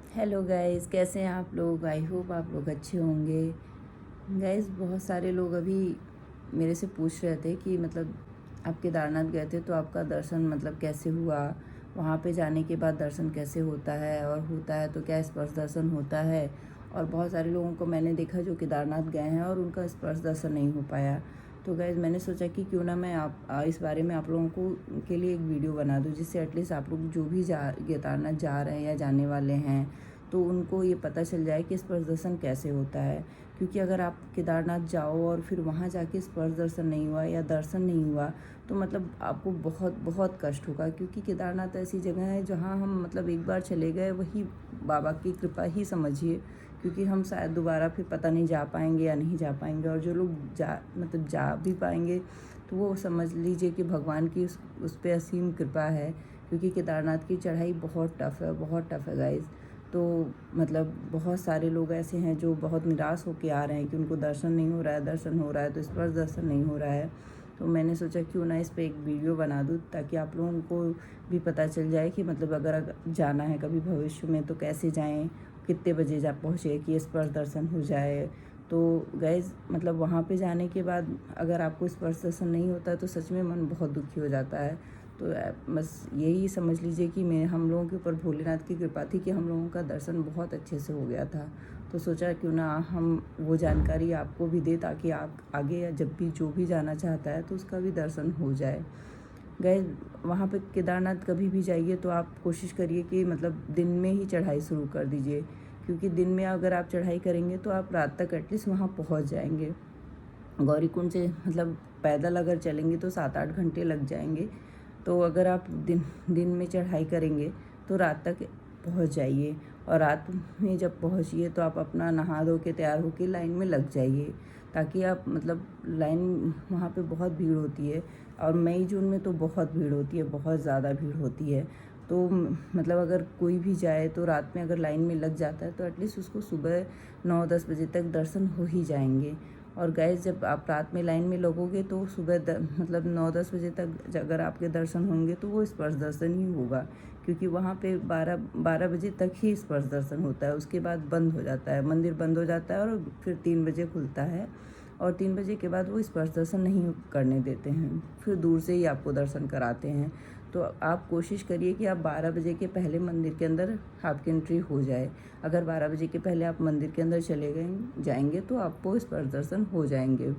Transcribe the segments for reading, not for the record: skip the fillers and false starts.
Hello guys, कैसे हैं आप लोग। आई होप आप लोग अच्छे होंगे। गाइस, बहुत सारे लोग अभी मेरे से पूछ रहे थे कि मतलब आप केदारनाथ गए थे तो आपका दर्शन मतलब कैसे हुआ, वहाँ पे जाने के बाद दर्शन कैसे होता है, और होता है तो क्या स्पर्श दर्शन होता है। और बहुत सारे लोगों को मैंने देखा जो केदारनाथ गए हैं और उनका स्पर्श दर्शन नहीं हो पाया। तो गाइस, मैंने सोचा कि क्यों ना मैं इस बारे में आप लोगों को के लिए एक वीडियो बना दूँ, जिससे एटलीस्ट आप लोग जो भी केदारनाथ जा रहे हैं या जाने वाले हैं तो उनको ये पता चल जाए कि स्पर्श दर्शन कैसे होता है। क्योंकि अगर आप केदारनाथ जाओ और फिर वहाँ जाके स्पर्श दर्शन नहीं हुआ या दर्शन नहीं हुआ तो मतलब आपको बहुत बहुत कष्ट होगा। क्योंकि केदारनाथ ऐसी जगह है जहाँ हम मतलब एक बार चले गए वही बाबा की कृपा ही समझिए। क्योंकि हम शायद दोबारा फिर पता नहीं जा पाएंगे या नहीं जा पाएंगे, और जो लोग जा भी पाएंगे तो वो समझ लीजिए कि भगवान की उस पर असीम कृपा है। क्योंकि केदारनाथ की चढ़ाई बहुत टफ़ है, बहुत टफ़ है गाइज़। तो मतलब बहुत सारे लोग ऐसे हैं जो बहुत निराश होके आ रहे हैं कि उनको दर्शन नहीं हो रहा है, दर्शन हो रहा है तो स्पर्श दर्शन नहीं हो रहा है। तो मैंने सोचा क्यों ना इस पे एक वीडियो बना दूँ, ताकि आप लोगों को भी पता चल जाए कि मतलब अगर जाना है कभी भविष्य में तो कैसे जाएं, कितने बजे जा पहुँचे कि स्पर्श दर्शन हो जाए। तो गाइज़, मतलब वहाँ पे जाने के बाद अगर आपको स्पर्श दर्शन नहीं होता है तो सच में मन बहुत दुखी हो जाता है। तो बस यही समझ लीजिए कि मैं हम लोगों के ऊपर भोलेनाथ की कृपा थी कि हम लोगों का दर्शन बहुत अच्छे से हो गया था। तो सोचा क्यों ना हम वो जानकारी आपको भी दें, ताकि आप आगे जब भी जो भी जाना चाहता है तो उसका भी दर्शन हो जाए। गए वहाँ पे केदारनाथ कभी भी जाइए तो आप कोशिश करिए कि मतलब दिन में ही चढ़ाई शुरू कर दीजिए। क्योंकि दिन में अगर आप चढ़ाई करेंगे तो आप रात तक एटलीस्ट वहाँ पहुँच जाएंगे। गौरीकुंड से मतलब पैदल अगर चलेंगे तो 7-8 घंटे लग जाएंगे। तो अगर आप दिन दिन में चढ़ाई करेंगे तो रात तक पहुंच जाइए। और रात में जब पहुंचिए तो आप अपना नहा धो के तैयार होके लाइन में लग जाइए, ताकि आप मतलब लाइन वहाँ पे बहुत भीड़ होती है। और मई जून में तो बहुत भीड़ होती है, बहुत ज़्यादा भीड़ होती है। तो मतलब अगर कोई भी जाए तो रात में अगर लाइन में लग जाता है तो एटलीस्ट उसको सुबह 9-10 बजे तक दर्शन हो ही जाएंगे। और गाइस, जब आप रात में लाइन में लगोगे तो सुबह मतलब 9-10 बजे तक अगर आपके दर्शन होंगे तो वो स्पर्श दर्शन ही होगा। क्योंकि वहाँ पे 12 बजे तक ही स्पर्श दर्शन होता है, उसके बाद बंद हो जाता है, मंदिर बंद हो जाता है और फिर 3 बजे खुलता है। और 3 बजे के बाद वो स्पर्श दर्शन नहीं करने देते हैं, फिर दूर से ही आपको दर्शन कराते हैं। तो आप कोशिश करिए कि आप 12 बजे के पहले मंदिर के अंदर आपकी एंट्री हो जाए। अगर 12 बजे के पहले आप मंदिर के अंदर चले गए जाएंगे तो आपको स्पर्श दर्शन हो जाएंगे।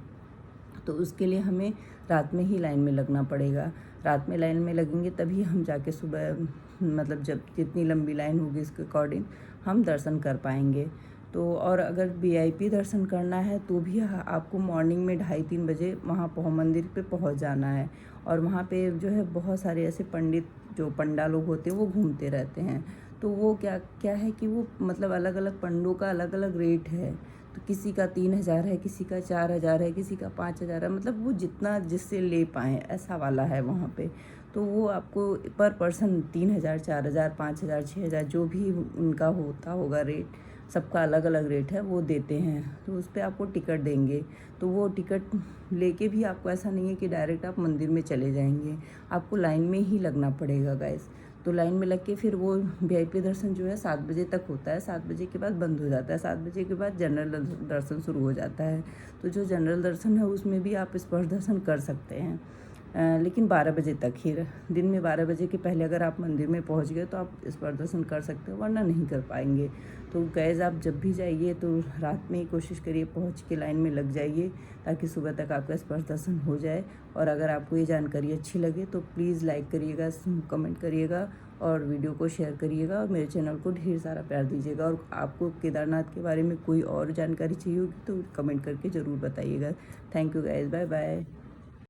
तो उसके लिए हमें रात में ही लाइन में लगना पड़ेगा। रात में लाइन में लगेंगे तभी हम जाके सुबह मतलब जब जितनी लंबी लाइन होगी उसके अकॉर्डिंग हम दर्शन कर पाएंगे। तो और अगर वीआईपी दर्शन करना है तो भी आपको मॉर्निंग में 2:30-3 बजे वहाँ मंदिर पे पहुँच जाना है। और वहाँ पे जो है बहुत सारे ऐसे पंडित जो पंडा लोग होते हैं वो घूमते रहते हैं। तो वो क्या क्या है कि वो मतलब अलग अलग पंडों का अलग अलग रेट है। तो किसी का 3,000 है, किसी का 4,000 है, किसी का 5,000 है, मतलब वो जितना जिससे ले पाएँ ऐसा वाला है वहाँ पे। तो वो आपको पर पर्सन 3,000, 4,000, 5,000, 6,000 जो भी उनका होता होगा रेट, सबका अलग अलग रेट है, वो देते हैं। तो उस पर आपको टिकट देंगे। तो वो टिकट लेके भी आपको ऐसा नहीं है कि डायरेक्ट आप मंदिर में चले जाएंगे, आपको लाइन में ही लगना पड़ेगा गाइस। तो लाइन में लग के फिर वो वीआईपी दर्शन जो है 7 बजे तक होता है, 7 बजे के बाद बंद हो जाता है, 7 बजे के बाद जनरल दर्शन शुरू हो जाता है। तो जो जनरल दर्शन है उसमें भी आप स्पर्श दर्शन कर सकते हैं, लेकिन 12 बजे तक ही। दिन में 12 बजे के पहले अगर आप मंदिर में पहुंच गए तो आप स्पर्श दर्शन कर सकते हो, वरना नहीं कर पाएंगे। तो गैज़, आप जब भी जाइए तो रात में ही कोशिश करिए पहुंच के लाइन में लग जाइए, ताकि सुबह तक आपका स्पर्श दर्शन हो जाए। और अगर आपको ये जानकारी अच्छी लगे तो प्लीज़ लाइक करिएगा, कमेंट करिएगा और वीडियो को शेयर करिएगा, और मेरे चैनल को ढेर सारा प्यार दीजिएगा। और आपको केदारनाथ के बारे में कोई और जानकारी चाहिए होगी तो कमेंट करके ज़रूर बताइएगा। Thank you guys, bye bye.